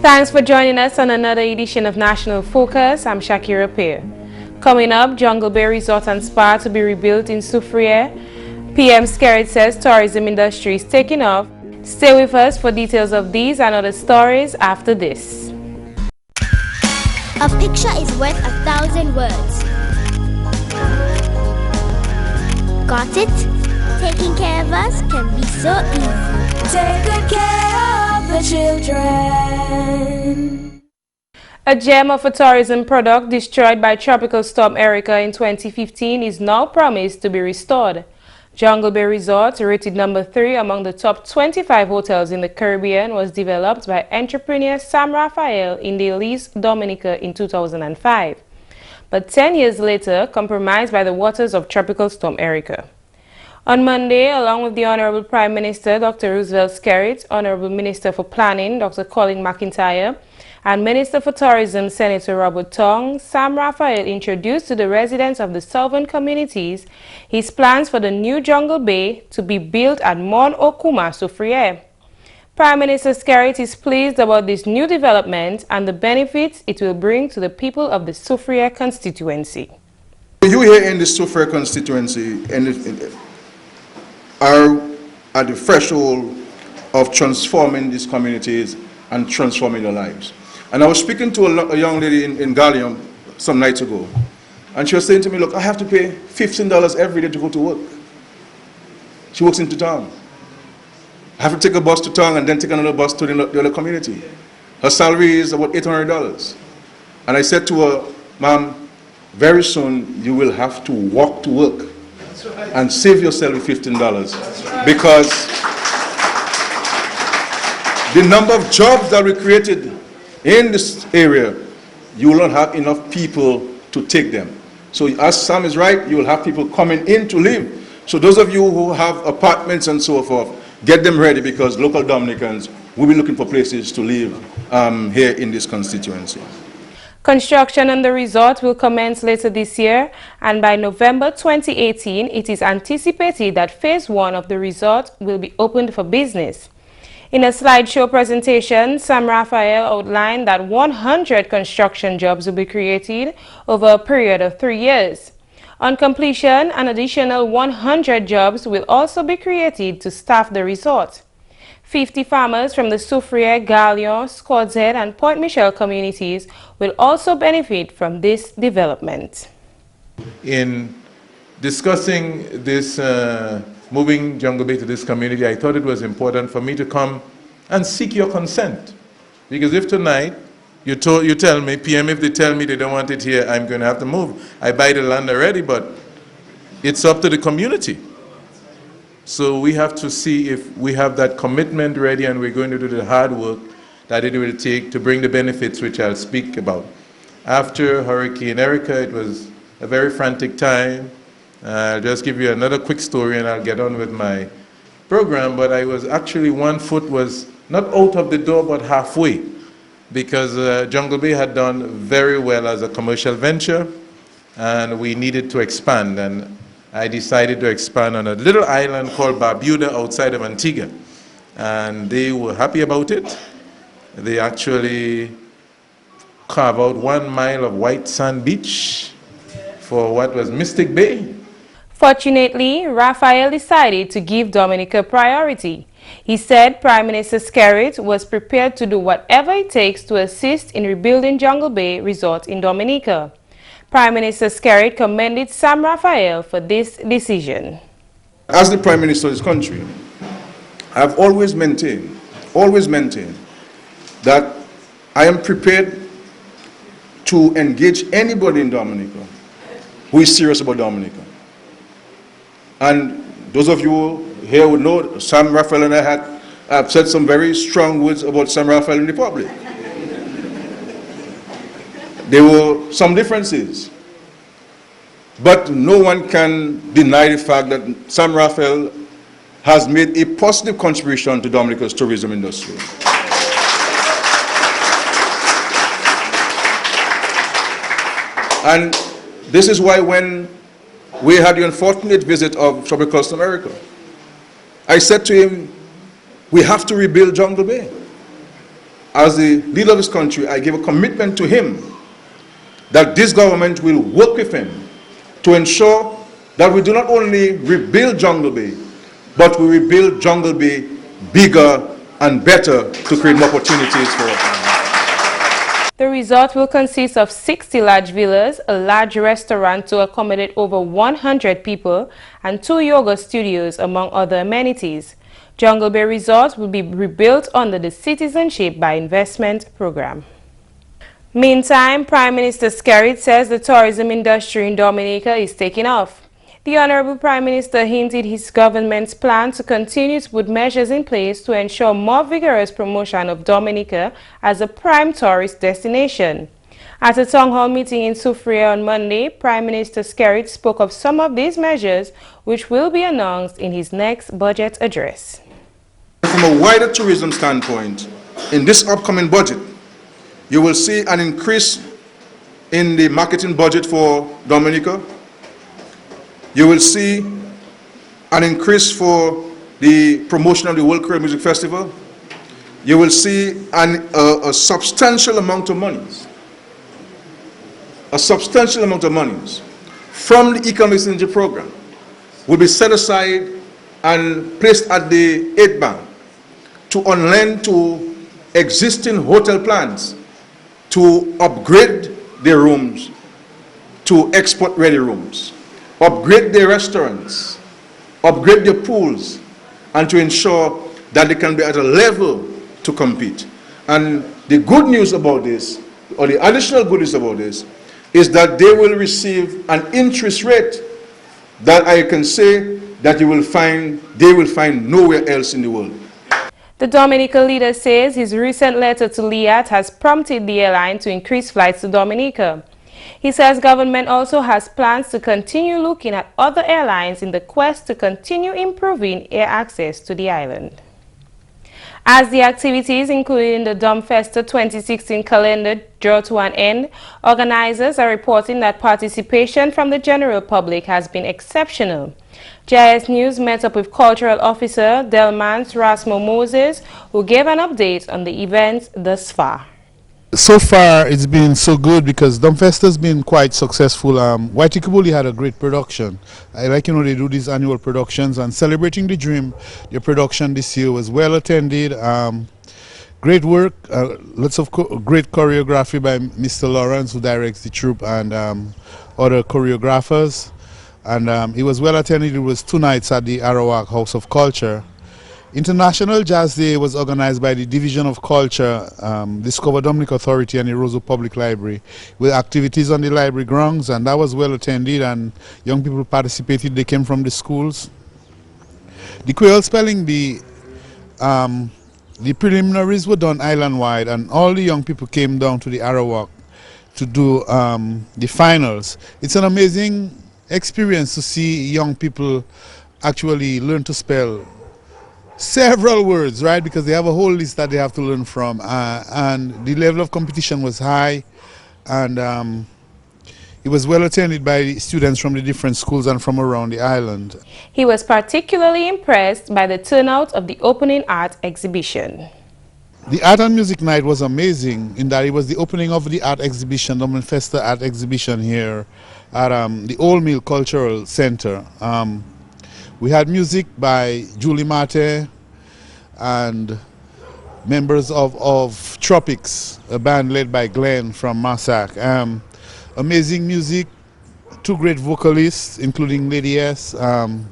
Thanks for joining us on another edition of National Focus. I'm Shaakira Pierre. Coming up, Jungle Bay Resort and Spa to be rebuilt in Soufriere. PM Skerrit says tourism industry is taking off. Stay with us for details of these and other stories after this. A picture is worth 1,000 words. Got it? Taking care of us can be so easy. Take good care of the children. A gem of a tourism product destroyed by Tropical Storm Erica in 2015 is now promised to be restored. Jungle Bay Resort, rated number 3 among the top 25 hotels in the Caribbean, was developed by entrepreneur Sam Raphael in the GIS Dominica in 2005, but 10 years later compromised by the waters of Tropical Storm Erica. On Monday, along with the Honorable Prime Minister Dr. Roosevelt Skerrit, Honorable Minister for Planning Dr. Colin McIntyre, and Minister for Tourism Senator Robert Tong, Sam Raphael introduced to the residents of the southern communities his plans for the new Jungle Bay to be built at Mon Okuma, Soufriere. Prime Minister Skerrit is pleased about this new development and the benefits it will bring to the people of the Soufriere constituency. You here in the Soufriere constituency are at the threshold of transforming these communities and transforming their lives. And I was speaking to a young lady in Gallium some nights ago, and she was saying to me, look, I have to pay $15 every day to go to work. She works into town. I have to take a bus to town and then take another bus to the other community. Her salary is about $800. And I said to her, ma'am, very soon you will have to walk to work and save yourself $15 because the number of jobs that we created in this area, you will not have enough people to take them. So as Sam is right, you will have people coming in to live. So those of you who have apartments and so forth, get them ready because local Dominicans will be looking for places to live here in this constituency. Construction on the resort will commence later this year, and by November 2018, it is anticipated that Phase 1 of the resort will be opened for business. In a slideshow presentation, Sam Raphael outlined that 100 construction jobs will be created over a period of 3 years. On completion, an additional 100 jobs will also be created to staff the resort. 50 farmers from the Soufriere, Galion, Scott's Head and Point Michel communities will also benefit from this development. In discussing this moving Jungle Bay to this community, I thought it was important for me to come and seek your consent. Because if tonight you tell me, PM, if they tell me they don't want it here, I'm going to have to move. I buy the land already, but it's up to the community. So we have to see if we have that commitment ready and we're going to do the hard work that it will take to bring the benefits which I'll speak about. After Hurricane Erica, it was a very frantic time. I'll just give you another quick story and I'll get on with my program, but I was actually, one foot was not out of the door but halfway because Jungle Bay had done very well as a commercial venture and we needed to expand, and I decided to expand on a little island called Barbuda outside of Antigua, and they were happy about it. They actually carved out 1 mile of white sand beach for what was Mystic Bay. Fortunately, Raphael decided to give Dominica priority. He said Prime Minister Skerrit was prepared to do whatever it takes to assist in rebuilding Jungle Bay Resort in Dominica. Prime Minister Skerrit commended Sam Raphael for this decision. As the Prime Minister of this country, I've always maintained that I am prepared to engage anybody in Dominica who is serious about Dominica. And those of you here would know Sam Raphael and I have said some very strong words about Sam Raphael in the public. There were some differences, but no one can deny the fact that Sam Raphael has made a positive contribution to Dominica's tourism industry. And this is why when we had the unfortunate visit of Tropical Storm Erica, I said to him, we have to rebuild Jungle Bay. as the leader of this country, I gave a commitment to him that this government will work with him to ensure that we do not only rebuild Jungle Bay, but we rebuild Jungle Bay bigger and better to create more opportunities for us. The resort will consist of 60 large villas, a large restaurant to accommodate over 100 people, and 2 yoga studios, among other amenities. Jungle Bay Resort will be rebuilt under the Citizenship by Investment program. Meantime, Prime Minister Skerrit says the tourism industry in Dominica is taking off. The Honorable Prime Minister hinted his government's plan to continue to put measures in place to ensure more vigorous promotion of Dominica as a prime tourist destination. At a town hall meeting in Soufriere on Monday, Prime Minister Skerrit spoke of some of these measures, which will be announced in his next budget address. From a wider tourism standpoint, in this upcoming budget, you will see an increase in the marketing budget for Dominica. You will see an increase for the promotion of the World Korean Music Festival. You will see a substantial amount of monies, from the Economic Synergy Program will be set aside and placed at the aid bank to on-lend to existing hotel plans to upgrade their rooms to export-ready rooms, upgrade their restaurants, upgrade their pools, and to ensure that they can be at a level to compete. And the good news about this, or the additional good news about this, is that they will receive an interest rate that I can say that they will find nowhere else in the world. The Dominica leader says his recent letter to Liat has prompted the airline to increase flights to Dominica. He says government also has plans to continue looking at other airlines in the quest to continue improving air access to the island. As the activities included in the Dumfesta 2016 calendar draw to an end, organizers are reporting that participation from the general public has been exceptional. GIS News met up with Cultural Officer Delmans Rasmo Moses, who gave an update on the events thus far. So far, it's been so good because Dumfesta has been quite successful. Waitikabuli had a great production. I like, they do these annual productions, and Celebrating the Dream, their production this year was well attended. Great work, lots of great choreography by Mr. Lawrence, who directs the troupe, and other choreographers. And it was well attended. It was 2 nights at the Arawak House of Culture. International Jazz Day was organized by the Division of Culture, Discover Dominica Authority, and the Roseau Public Library, with activities on the library grounds, and that was well attended, and young people participated. They came from the schools. The Creole spelling bee, the preliminaries were done island-wide, and all the young people came down to the Arawak to do the finals. It's an amazing experience to see young people actually learn to spell several words, right? Because they have a whole list that they have to learn from, and the level of competition was high, and it was well attended by students from the different schools and from around the island. He was particularly impressed by the turnout of the opening art exhibition. The Art and Music Night was amazing in that it was the opening of the art exhibition, the Manifesta art exhibition here at the Old Mill Cultural Center. We had music by Julie Mate and members of Tropics, a band led by Glenn from Massac. Amazing music, 2 great vocalists, including Lady S, and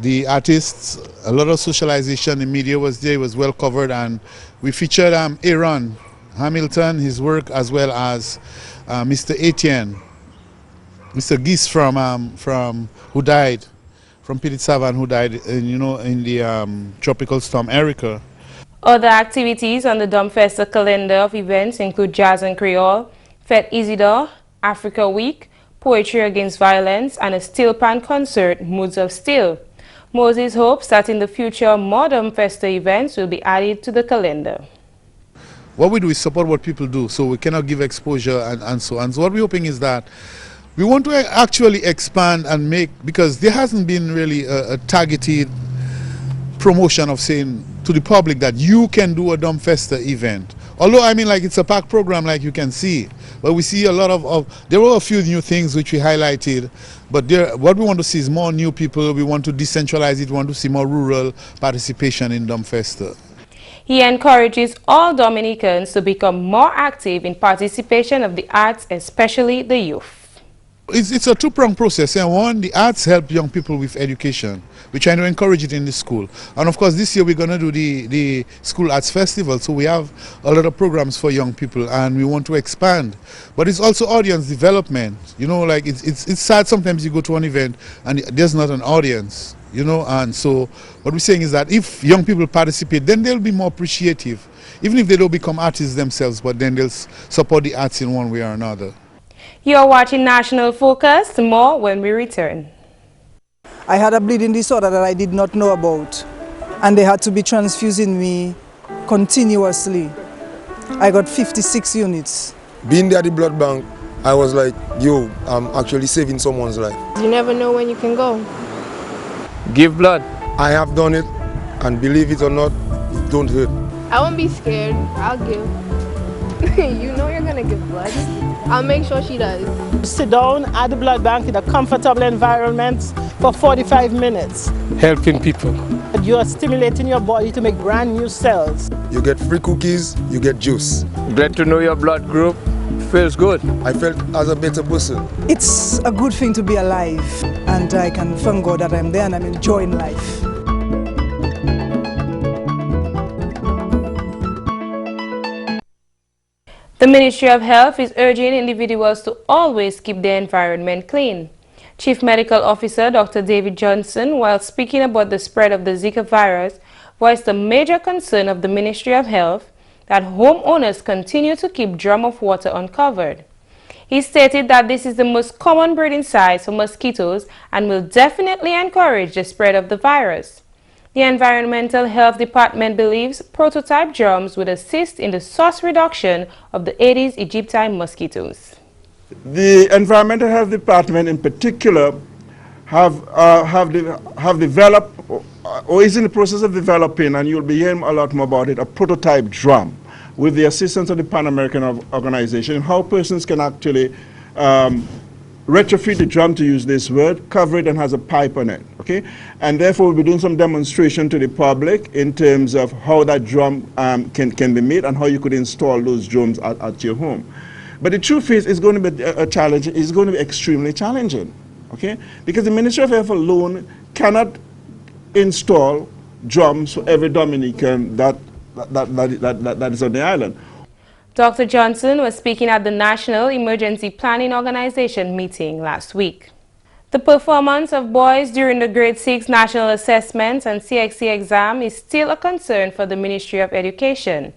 the artists. A lot of socialization, the media was there, it was well covered, and we featured Aaron Hamilton, his work, as well as Mr. Etienne, Mr. Gis from who died, from Petit Savan, who died in the tropical storm Erica. Other activities on the Dumfesta calendar of events include Jazz and Creole, Fete Isidore, Africa Week, Poetry Against Violence, and a steel pan concert, Moods of Steel. Moses hopes that in the future more Dumfesta events will be added to the calendar. What we do is support what people do, so we cannot give exposure and so on. So what we're hoping is that we want to actually expand and make, because there hasn't been really a targeted promotion of saying to the public that you can do a Dumpfester event. Although, I mean, like, it's a packed program, like you can see. But we see a lot there were a few new things which we highlighted. But what we want to see is more new people. We want to decentralize it. We want to see more rural participation in Dumpfester. He encourages all Dominicans to become more active in participation of the arts, especially the youth. It's a two-pronged process. And one, the arts help young people with education. We're trying to encourage it in the school. And of course, this year we're going to do the School Arts Festival. So we have a lot of programs for young people and we want to expand. But it's also audience development. You know, like it's sad sometimes you go to an event and there's not an audience. You know, and so what we're saying is that if young people participate, then they'll be more appreciative. Even if they don't become artists themselves, but then they'll support the arts in one way or another. You are watching National Focus. More when we return. I had a bleeding disorder that I did not know about, and they had to be transfusing me continuously. I got 56 units. Being there at the blood bank, I was like, yo, I'm actually saving someone's life. You never know when you can go. Give blood. I have done it, and believe it or not, it don't hurt. I won't be scared. I'll give. You know you're gonna give blood. I'll make sure she does. Sit down at the blood bank in a comfortable environment for 45 minutes. Helping people. You are stimulating your body to make brand new cells. You get free cookies, you get juice. Glad to know your blood group. Feels good. I felt as a better person. It's a good thing to be alive, and I can thank God that I'm there and I'm enjoying life. The Ministry of Health is urging individuals to always keep their environment clean. Chief Medical Officer Dr. David Johnson, while speaking about the spread of the Zika virus, voiced a major concern of the Ministry of Health that homeowners continue to keep drum of water uncovered. He stated that this is the most common breeding sites for mosquitoes and will definitely encourage the spread of the virus. The Environmental Health Department believes prototype drums would assist in the source reduction of the Aedes aegypti mosquitoes. The Environmental Health Department in particular have developed or is in the process of developing, and you'll be hearing a lot more about it, a prototype drum with the assistance of the Pan American Organization, how persons can actually retrofit the drum, to use this word, cover it and has a pipe on it, okay? And therefore we'll be doing some demonstration to the public in terms of how that drum can be made and how you could install those drums at your home. But the truth is, it's going to be a challenge, it's going to be extremely challenging, okay? Because the Ministry of Health alone cannot install drums for every Dominican that is on the island. Dr. Johnson was speaking at the National Emergency Planning Organization meeting last week. The performance of boys during the Grade 6 National Assessments and CXC exam is still a concern for the Ministry of Education.